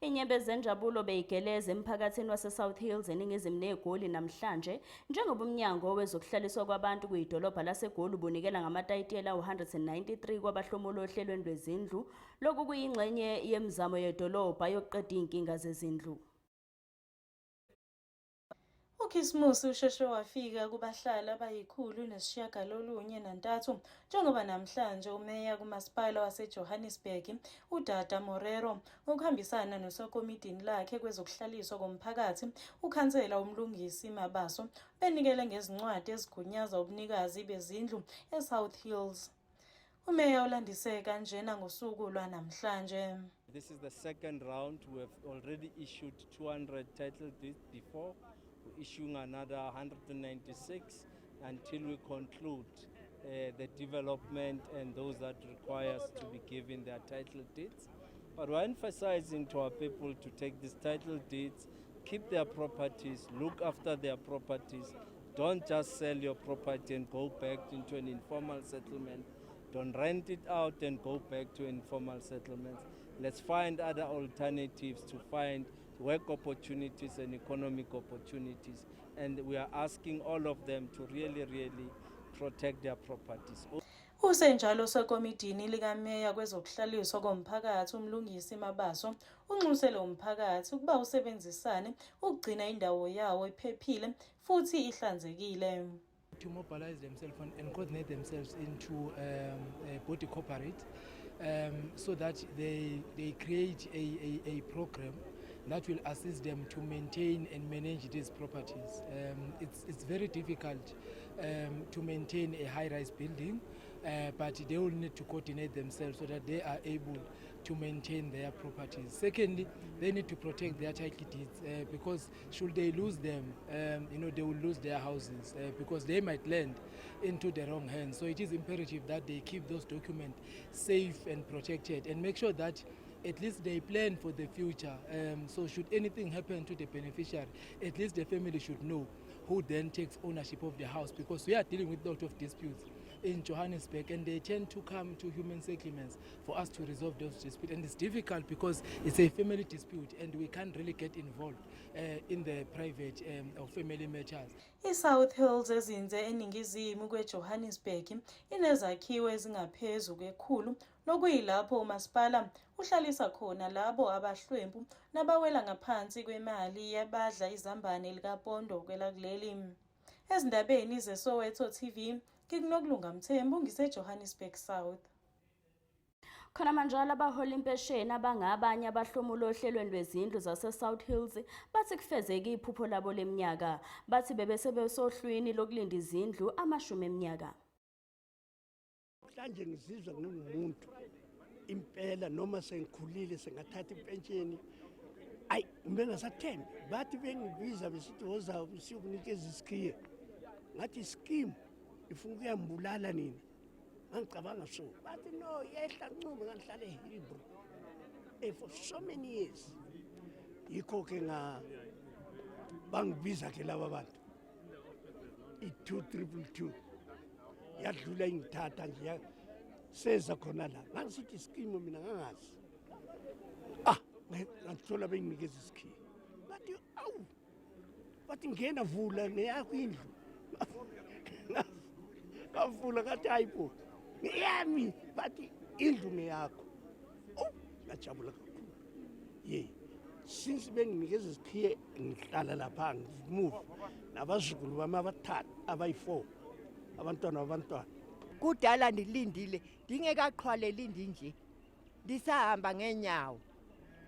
Inyembezi zenjabulo beyigeleza emphakathini waseSouth Hills eningizimu neGoli namhlanje njengoba umnyango wezokuhlaliswa kwabantu kuyidolobha laseGoli ubunikela ngamatayitela u-193 kwabahlomula ohlelweni lwezindlu. Lokhu kuyingxenye yemizamo yedolobha yokuqeda inkinga zezindlu. UKhisimusi usheshe wafika kubahlali abayi-193 njengoba namhlanje umeya kumasipala waseJohannesburg uDada Morero ngokuhambisana nosokomitini lakhe kwezokuhlaliswa komphakathi ukhansela uMlungisi Mabaso benikele ngezincwadi ezigunyaza ubunikazi bezindlu eSouth Hills. Umeya ulandise kanjena ngosuku lwanamhlanje. This is the second round. We have already issued 200 title deeds before. We're issuing another 196 until we conclude the development and those that require us to be given their title deeds. But we're emphasizing to our people to take these title deeds, keep their properties, look after their properties. Don't just sell your property and go back into an informal settlement. Don't rent it out and go back to informal settlements. Let's find other alternatives to find work opportunities and economic opportunities. And we are asking all of them to really protect their properties. Usenjalo sokomitini likameya kwezokuhlaliswa komphakathi uMlungisi Mabaso unxusele umphakathi ukuba usebenzisane ukugcina indawo yawo iphephile futhi ihlanzekile. To mobilize themselves and coordinate themselves into a body corporate so that they create a program that will assist them to maintain and manage these properties. It's very difficult to maintain a high-rise building, but they will need to coordinate themselves so that they are able to maintain their properties. Secondly, they need to protect their title deeds because should they lose them, they will lose their houses because they might land into the wrong hands. So it is imperative that they keep those documents safe and protected and make sure that at least they plan for the future. So should anything happen to the beneficiary, at least the family should know who then takes ownership of the house, because we are dealing with a lot of disputes in Johannesburg and they tend to come to human settlements for us to resolve those disputes, and it's difficult because it's a family dispute and we can't really get involved in the private or family matters. ISouth Hills ezinze eningizimu kweJohannesburg inezakhiwo ezingaphezu kwekhulu lokuyilapho umasipala uhlalisa khona labo abahlwempu nabawela ngaphansi kwemali yabadla izambane likapondo kwelakuleli. Ezindabeni zeSoweto TV ngikunokulunga Mthembu ngiseJohannesburg South. Khona manjalo abahola impesheni abangabanye abahlomula ohlelweni lwezindlu zaseSouth Hills bathi kufezeke iphupho labo leminyaka, bathi bebesebesohlwini lokulinda izindlu amashumi eminyaka. Mhlanje ngizizwa ngingumuntu impela noma sengikhulile sengathatha impesheni ayi ngingasathembi bathi bengibiza besithi woza usiyokunikeza isikhiye ngathi scheme ifuna ukuyambulala nini ngicabanga so bathi no yehla ncube ngihlale eHebrew for so many years yikho ke bangibiza ke laba bantu i-222 yadlula ingithatha nje seza khona la ngasithi iskimu mina ngangazi ngithola benginikeza isikhiye bathi awu bathi ngena vula neyakho indlu ngavula ngathi hayibo ngiyami bathi indlu ngeyakho ngajabula kakhulu since benginikeza isikhiye ngihlala lapha ngimove nabazukulu bami abathathu abayi4 abantwana kudala ndilindile ndingekaqhwaleli nje ndisahamba ngenyawo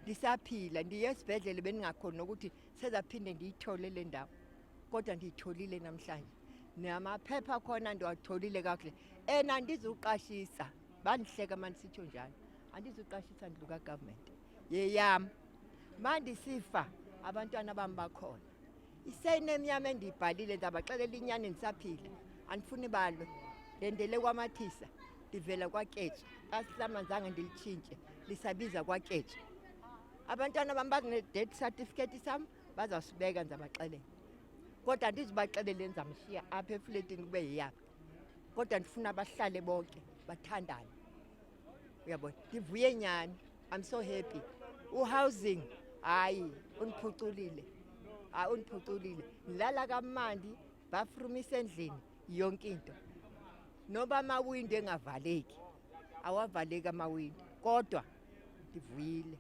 ndisaphila ndiye esibhedlele beningakhona ukuthi sezaphinde ndiyithole le ndawo kodwa ndiyitholile namhlanje namaphepha khona ndiwatholile kakuhle andizuqashisa bandihleka mandisitsho njalo andizuqashisa ndlu kagovernment yeyami mandisifa abantwana bami bakhona isenemnyama endiyibhalile ndabaxelela inyani ndisaphila andifuni balwe ndendele kwamathisa ndivela kwaKetshi asihlamanzange ndilitshintshe lisabiza kwaKetshi abantwana bami bakune-death certificate sami bazasibeka ndizabaxelela kodwa andizibaxelele ndizamshiya apha efletini kube yiyapha kodwa ndifuna bahlale bonke bathandane uyabona ndivuye nyani I'm so happy uhousing hayi ungiphuculile ungiphuculile ngilala kamandi bafrumisa endlini yonke into noba amawindi engavaleki awavaleki amawindi kodwa ndivuyile